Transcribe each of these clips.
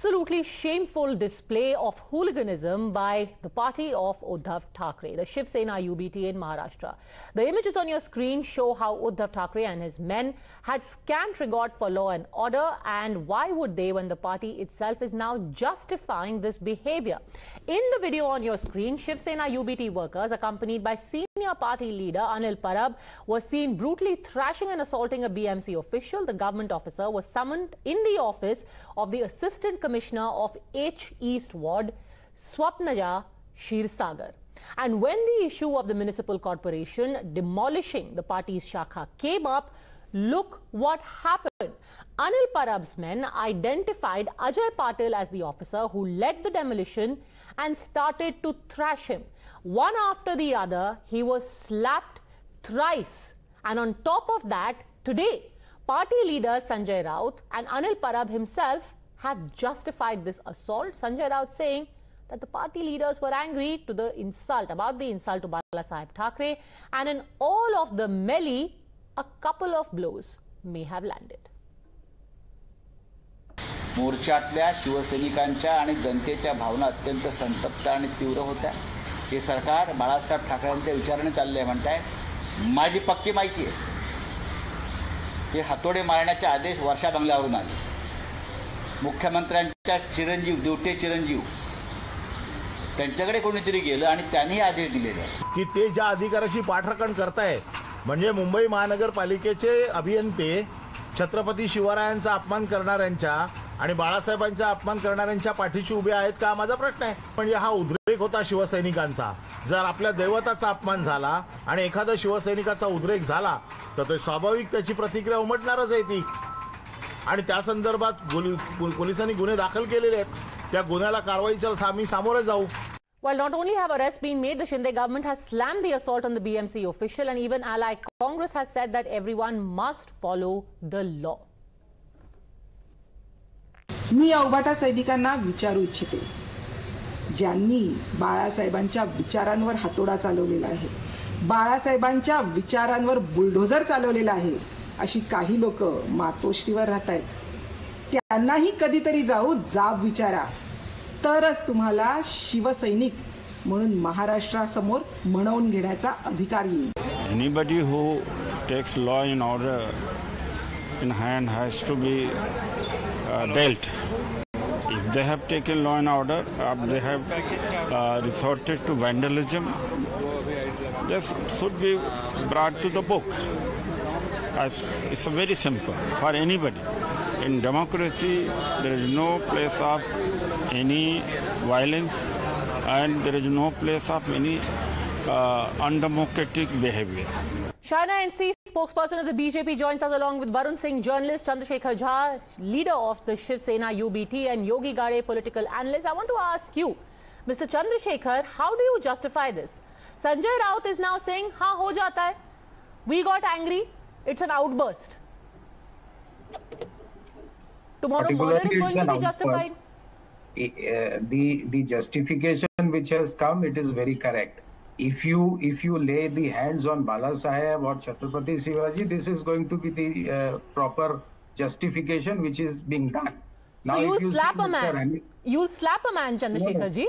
absolutely shameful display of hooliganism by the party of Uddhav Thackeray, the Shiv Sena UBT in Maharashtra. The images on your screen show how Uddhav Thackeray and his men had scant regard for law and order, and why would they when the party itself is now justifying this behavior. In the video on your screen, Shiv Sena UBT workers accompanied by senior party leader anilparab were seen brutally thrashing and assaulting a BMC official. The government officer was summoned in the office of the Assistant Commissioner of H East Ward, Padmaja Joshi. And when the issue of the municipal corporation demolishing the party's Shakha came up, look what happened. Anilparab's men identified Ajay Patil as the officer who led the demolition and started to thrash him. One after the other, he was slapped thrice. And on top of that, today, party leader Sanjay Raut and Anilparab himself have justified this assault. Sanjay Raut saying that the party leaders were angry about the insult to Balasaheb Thackeray, and in all of the melee, a couple of blows may have landed. मोर्चातल्या शिवसैनिकांच्या आणि जनतेच्या भावना अत्यंत संतप्त आणि तीव्र होत्या. हे सरकार बाळासाहेब ठाकरेंच्या विचाराने चालले म्हणताय. माझी पक्की माहिती आहे की हातोडे मारण्याचे आदेश वर्षा बंगल्यावरून आले. मुख्यमंत्र्यांच्या चिरंजीव देवटे चिरंजीव त्यांच्याकडे कोणीतरी गेलं आणि त्यांनी आदेश दिलेले की ते ज्या अधिकाराची पाठराखण करताय, म्हणजे मुंबई महानगरपालिकेचे अभियंते छत्रपती शिवरायांचा अपमान करणाऱ्यांच्या आणि बाळासाहेबांचा अपमान करणाऱ्यांच्या पाठीशी उभे आहेत का, माझा प्रश्न आहे. म्हणजे हा उद्रेक होता शिवसैनिकांचा. जर आपल्या दैवताचा अपमान झाला आणि एखादा शिवसैनिकाचा उद्रेक झाला तर ते स्वाभाविक त्याची प्रतिक्रिया उमटणारच आहे ती. आणि त्या संदर्भात पोलिसांनी गुन्हे दाखल केलेले आहेत. त्या गुन्ह्याला कारवाईच्या आम्ही सामोरे जाऊ. Well, not only have arrests been made, the Shinde government has slammed the assault on the BMC official, and even ally Congress has said that everyone must follow the law. मी या उभाटा सैनिकांना विचारू इच्छिते, ज्यांनी बाळासाहेबांच्या विचारांवर हातोडा चालवलेला आहे, बाळासाहेबांच्या विचारांवर बुलडोझर चालवलेला आहे, अशी काही लोक मातोश्रीवर राहत आहेत, त्यांनाही कधीतरी जाऊ जाब विचारा, तरच तुम्हाला शिवसैनिक म्हणून महाराष्ट्रासमोर म्हणवून घेण्याचा अधिकार येईल. Anybody who takes law and order in hand has to be dealt. If they have taken law and order, they have resorted to vandalism, this should be brought to the book. It's very simple for anybody. In democracy, there is no place of any violence, and there is no place of any undemocratic behavior. Shaina NC, spokesperson of the BJP, joins us along with Varun Singh, journalist, Chandrashekhar Jha, leader of the Shiv Sena UBT, and Yogi Gade, political analyst. I want to ask you, Mr. Chandrashekhar, how do you justify this? Sanjay Raut is now saying, "Ha ho jata hai. We got angry. It's an outburst." Tomorrow murder is going to be justified. The justification which has come, it is very correct. If you lay the hands on Balasaheb or Chhatrapati Shivaji, this is going to be the proper justification which is being done. Now, so you'll slap a man. You'll slap a man, Chandrashekhar Ji.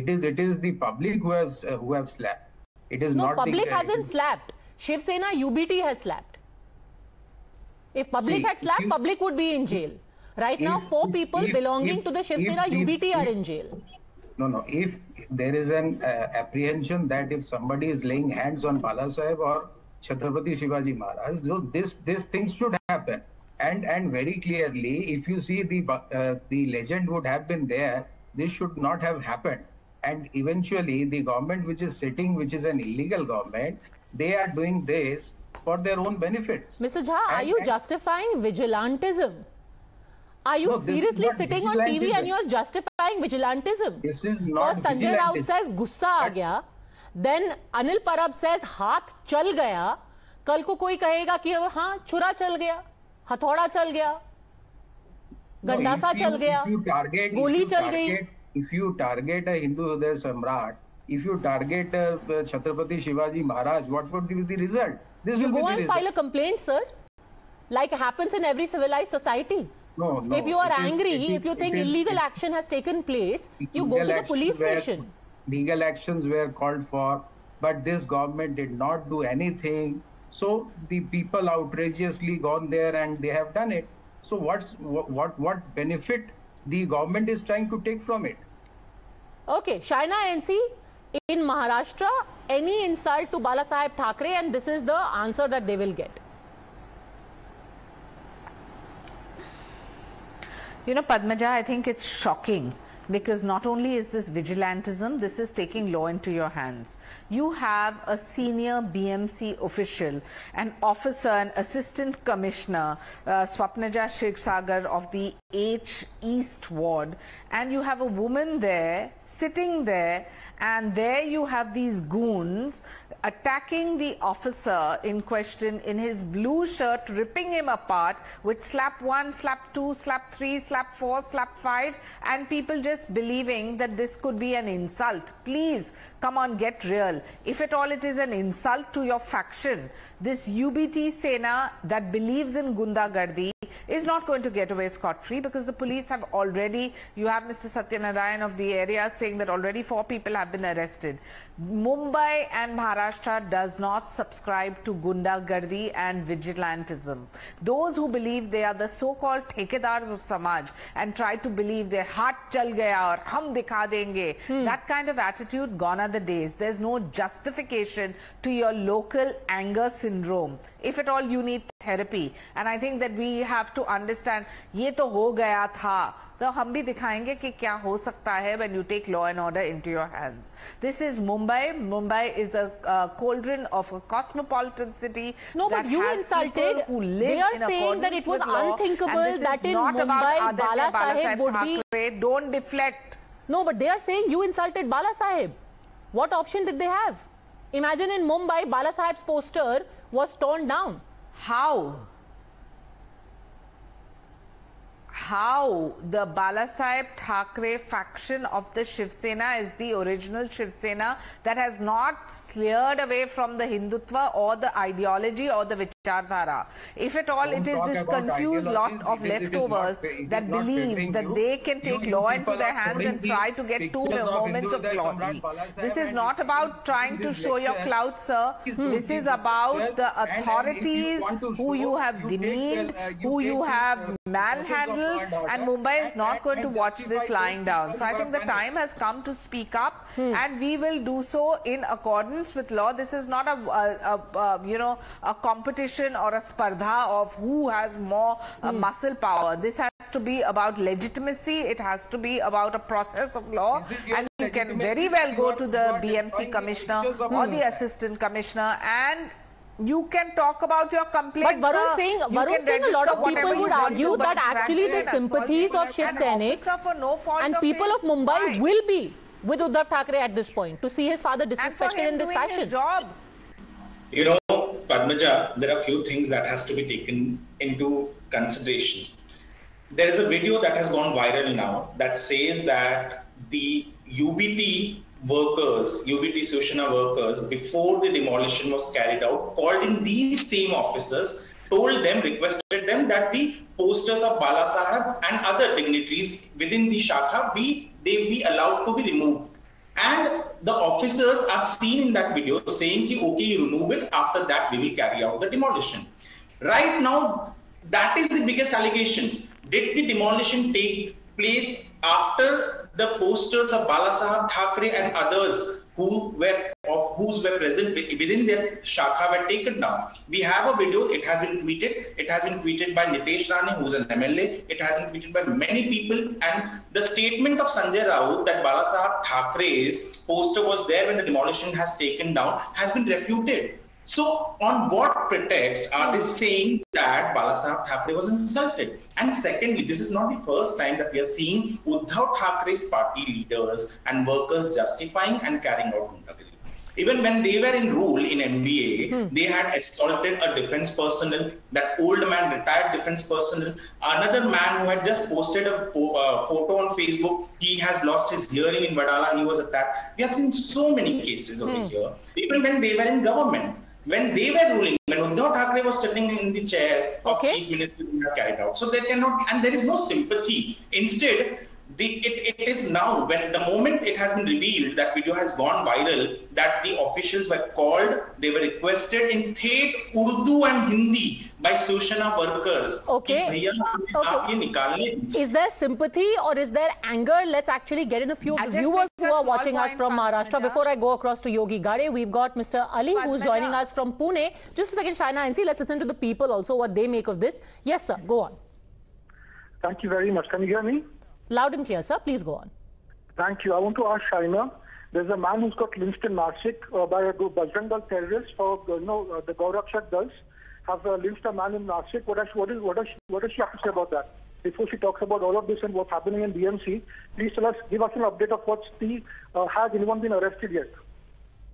It is the public who have slapped. It is not public hasn't slapped. Shiv Sena UBT has slapped. If public had slapped, public would be in jail. Right now, 4 people belonging to the Shiv Sena UBT are in jail. No. If there is an apprehension that if somebody is laying hands on Balasaheb or Chhatrapati Shivaji Maharaj, so this things should happen. And very clearly, if you see the legend would have been there, this should not have happened. And eventually, the government which is sitting, which is an illegal government, they are doing this for their own benefits. Mr. Jha, are you justifying vigilantism? Are you seriously sitting on TV and you're justifying vigilantism? This is not First Sanjay Raut says गुस्सा आ गया, then Anilparab says हाथ चल गया, कल को कोई कहेगा कि हाँ छुरा चल गया, हथौड़ा चल गया, गंडासा चल गया, गोली चल गई. If you target a Hindu Hriday Samrat, if you target Chhatrapati Shivaji Maharaj, what would be the result? You go and file a complaint, sir, like happens in every civilized society. No. If you are angry, if you think illegal action has taken place, you go to the police station. Legal actions were called for, but this government did not do anything. So the people outrageously gone there and they have done it. So what benefit the government is trying to take from it? Okay, Shaina NC, in Maharashtra, any insult to Balasaheb Thackeray, and this is the answer that they will get. You know, Padmaja, I think it's shocking because not only is this vigilantism, this is taking law into your hands. You have a senior BMC official, an officer, an assistant commissioner, Swapnaja Shekhsagar of the H East Ward, and you have a woman there sitting there, and there you have these goons attacking the officer in question in his blue shirt, ripping him apart with slap 1, slap 2, slap 3, slap 4, slap 5, and people just believing that this could be an insult. Please, come on, get real. If at all it is an insult to your faction, this UBT Sena that believes in Gundagardi is not going to get away scot-free, because the police have already, you have Mr. Satyanarayan of the area saying that already 4 people have been arrested. Mumbai and Maharashtra does not subscribe to Gundagardi and vigilantism. Those who believe they are the so-called thekedars of Samaj and try to believe their heart chal gaya or hum dikha denge, that kind of attitude, gone are the days. There's no justification to your local anger syndrome. If at all you need therapy, and I think that we have to understand, ye to ho gaya tha, तो हम भी दिखाएंगे कि क्या हो सकता है when you take law and order into your hands. This is Mumbai. Mumbai is a cauldron of a cosmopolitan city. No, but you insulted. They are saying that it was unthinkable that in Mumbai, Balasaheb would be... Don't deflect. No, but they are saying you insulted Balasaheb. What option did they have? Imagine in Mumbai, Balasaheb's poster was torn down. How the Balasaheb Thackeray faction of the Shiv Sena is the original Shiv Sena that has not cleared away from the Hindutva or the ideology or the Vichardhara. If at all it is this confused lot of leftovers that believe that they can take law into their hands and try to get 2 moments of glory. This is not about trying to show your clout, sir. This is about the authorities who you have demeaned, who you have manhandled, and Mumbai is not going to watch this lying down. So I think the time has come to speak up, and we will do so in accordance with law. This is not a competition or a spardha of who has more muscle power. This has to be about legitimacy. It has to be about a process of law, and you can very well go to the BMC commissioner or the assistant commissioner and you can talk about your complaints. But Varun Singh, a lot of people would argue that actually the sympathies of Shiv Senics and people of Mumbai will be with Uddhav Thackeray at this point to see his father disrespected in this fashion. You know, Padmaja, there are few things that has to be taken into consideration. There is a video that has gone viral now that says that the UBT workers, UBT Sena workers, before the demolition was carried out, called in these same officers, told them, requested them that the posters of Balasaheb and other dignitaries within the Shakha they be allowed to be removed. And the officers are seen in that video saying, okay, you remove it, after that we will carry out the demolition. Right now, that is the biggest allegation. Did the demolition take place after the posters of Balasaheb Thackeray and others whose were present within their Shakha were taken down? We have a video, it has been tweeted. It has been tweeted by Nitesh Rane, who's an MLA. It has been tweeted by many people. And the statement of Sanjay Raut that Balasaheb Thackeray's poster was there when the demolition has taken down has been refuted. So, on what pretext are they saying that Balasaheb Thackeray was insulted? And secondly, this is not the first time that we are seeing Uddhav Thackeray's party leaders and workers justifying and carrying out Gundagardi. Even when they were in rule in MBA, they had assaulted a defense personnel, that old man, retired defense personnel, another man who had just posted a photo on Facebook. He has lost his hearing in Vadala, he was attacked. We have seen so many cases over here, even when they were in government. When they were ruling, when Uddhav Thackeray was sitting in the chair of Chief Minister who had carried out. So there cannot, and there is no sympathy. Instead, it is now, when the moment it has been revealed that video has gone viral, that the officials were called, they were requested in Thet, Urdu and Hindi by Shiv Sena workers. Is there sympathy or is there anger? Let's actually get in a few viewers who are watching us from Maharashtra. Before I go across to Yogi Gade, we've got Mr. Ali who's joining us from Pune. Just a second, Shaina NC, let's listen to the people also what they make of this. Yes, sir, go on. Thank you very much. Can you hear me? Loud and clear, sir. Please go on. Thank you. I want to ask Shaina. There's a man who's got lynched in Nashik by a Bajrang Dal terrorists. For the Gaurakshak Dals have lynched a man in Nashik. What does she have to say about that? Before she talks about all of this and what's happening in BMC, please give us an update of what's has anyone been arrested yet?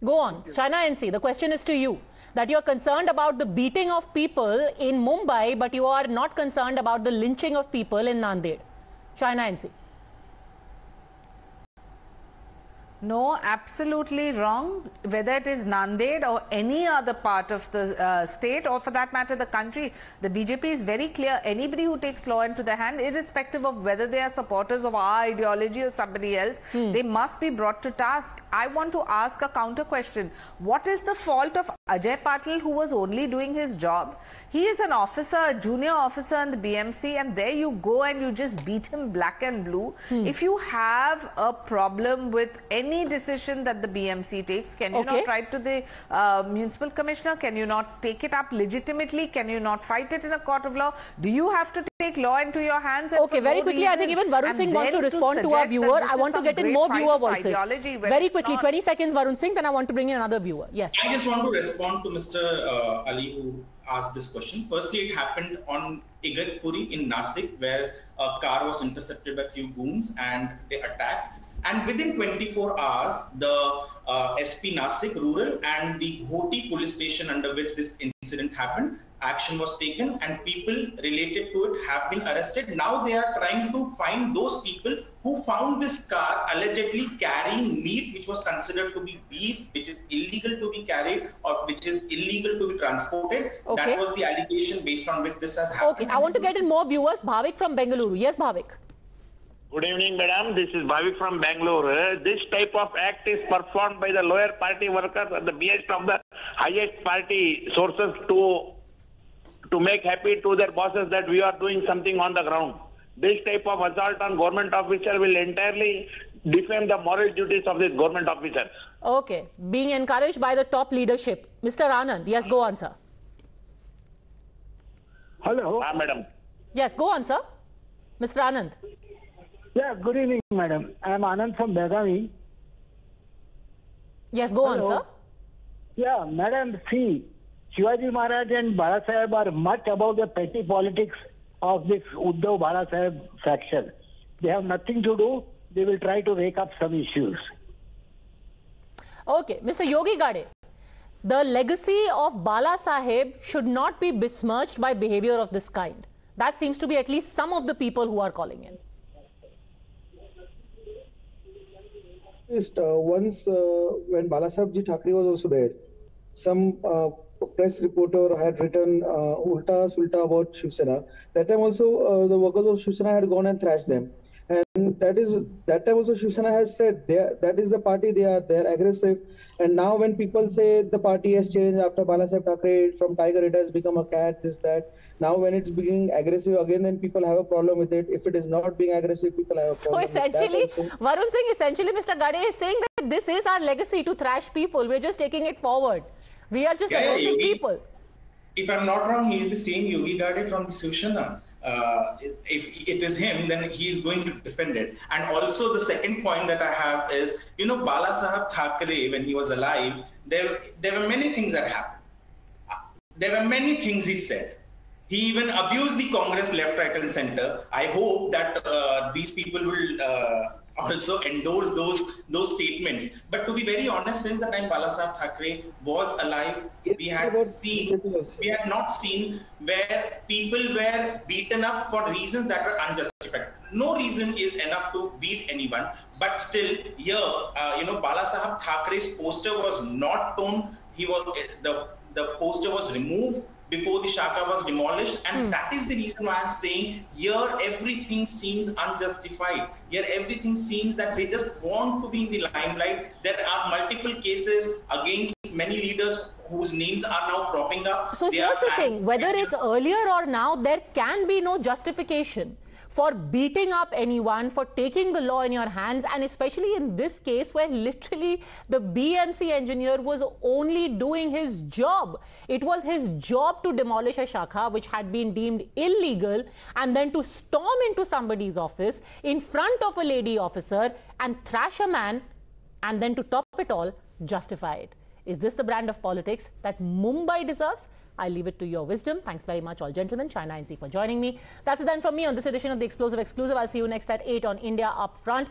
Go on. Shaina NC, the question is to you. That you're concerned about the beating of people in Mumbai, but you are not concerned about the lynching of people in Nanded. Shaina NC. No, absolutely wrong. Whether it is Nanded or any other part of the state, or for that matter the country, the BJP is very clear. Anybody who takes law into their hand, irrespective of whether they are supporters of our ideology or somebody else, they must be brought to task. I want to ask a counter question. What is the fault of Ajay Patil, who was only doing his job? He is an officer, a junior officer in the BMC, and there you go and you just beat him black and blue. If you have a problem with any decision that the BMC takes, can you not write to the municipal commissioner? Can you not take it up legitimately? Can you not fight it in a court of law? Do you have to take law into your hands? Okay, very quickly, I think even Varun Singh wants to respond to our viewer. I want to get in more viewer voices. Very quickly, 20 seconds, Varun Singh, then I want to bring in another viewer. Yes. I just want to respond to Mr. Ali, who asked this question. Firstly, it happened on Igatpuri in Nasik, where a car was intercepted by a few goons and they attacked. And within 24 hours, the SP Nasik Rural and the Ghoti police station under which this incident happened, action was taken and people related to it have been arrested. Now they are trying to find those people who found this car allegedly carrying meat which was considered to be beef, which is illegal to be carried or which is illegal to be transported. That was the allegation based on which this has happened. I want to get in more viewers. Bhavik from Bengaluru. Yes, Bhavik. Good evening, madam. This is Bhavik from Bangalore. This type of act is performed by the lower party workers at the behest of the highest party sources to make happy to their bosses that we are doing something on the ground. This type of assault on government officer will entirely defame the moral duties of these government officers. Okay. Being encouraged by the top leadership. Mr. Anand. Yes, go on, sir. Hello. Madam. Yes, go on, sir. Mr. Anand. Yeah, good evening, madam. I am Anand from Belgavi. Yes, go on, sir. Yeah, madam, see, Shivaji Maharaj and Bala Saheb are much above the petty politics of this Uddhav Bala Saheb faction. They have nothing to do. They will try to rake up some issues. Okay, Mr. Yogi Gade, the legacy of Bala Saheb should not be besmirched by behavior of this kind. That seems to be at least some of the people who are calling in. Once when Balasaheb Ji Thackeray was also there, some press reporter had written ulta about Shiv Sena. That time also the workers of Shiv Sena had gone and thrashed them. And that time also Shiv Sena has said that is the party, they're aggressive. And now when people say the party has changed after Balasaheb Thackeray, from tiger it has become a cat, this, that. Now when it's being aggressive again, then people have a problem with it. If it is not being aggressive, people have a problem with that. So essentially, Varun Singh, essentially Mr. Gade is saying that this is our legacy to thrash people. We're just taking it forward. We are just aggressive people. If I'm not wrong, he is the same Yogi Gade from the Shiv Sena. If it is him, then he is going to defend it. And also the second point that I have is, you know, Balasaheb Thackeray, when he was alive, there were many things that happened. There were many things he said. He even abused the Congress left, right and center. I hope that these people will also endorse those statements. But to be very honest, since the time Balasaheb Thackeray was alive, we had not seen where people were beaten up for reasons that were unjustified. No reason is enough to beat anyone. But still, here, you know, Balasaheb Thackeray's poster was not torn. the poster was removed before the Shaka was demolished, and that is the reason why I'm saying here everything seems unjustified. Here everything seems that they just want to be in the limelight. There are multiple cases against many leaders whose names are now cropping up. So here's the thing, whether it's earlier or now, there can be no justification for beating up anyone, for taking the law in your hands, and especially in this case where literally the BMC engineer was only doing his job. It was his job to demolish a shakha which had been deemed illegal, and then to storm into somebody's office in front of a lady officer and thrash a man, and then to top it all, justify it. Is this the brand of politics that Mumbai deserves? I'll leave it to your wisdom. Thanks very much, all gentlemen. Shaina NC for joining me. That's it then from me on this edition of The Explosive Exclusive. I'll see you next at 8 on India Up Front.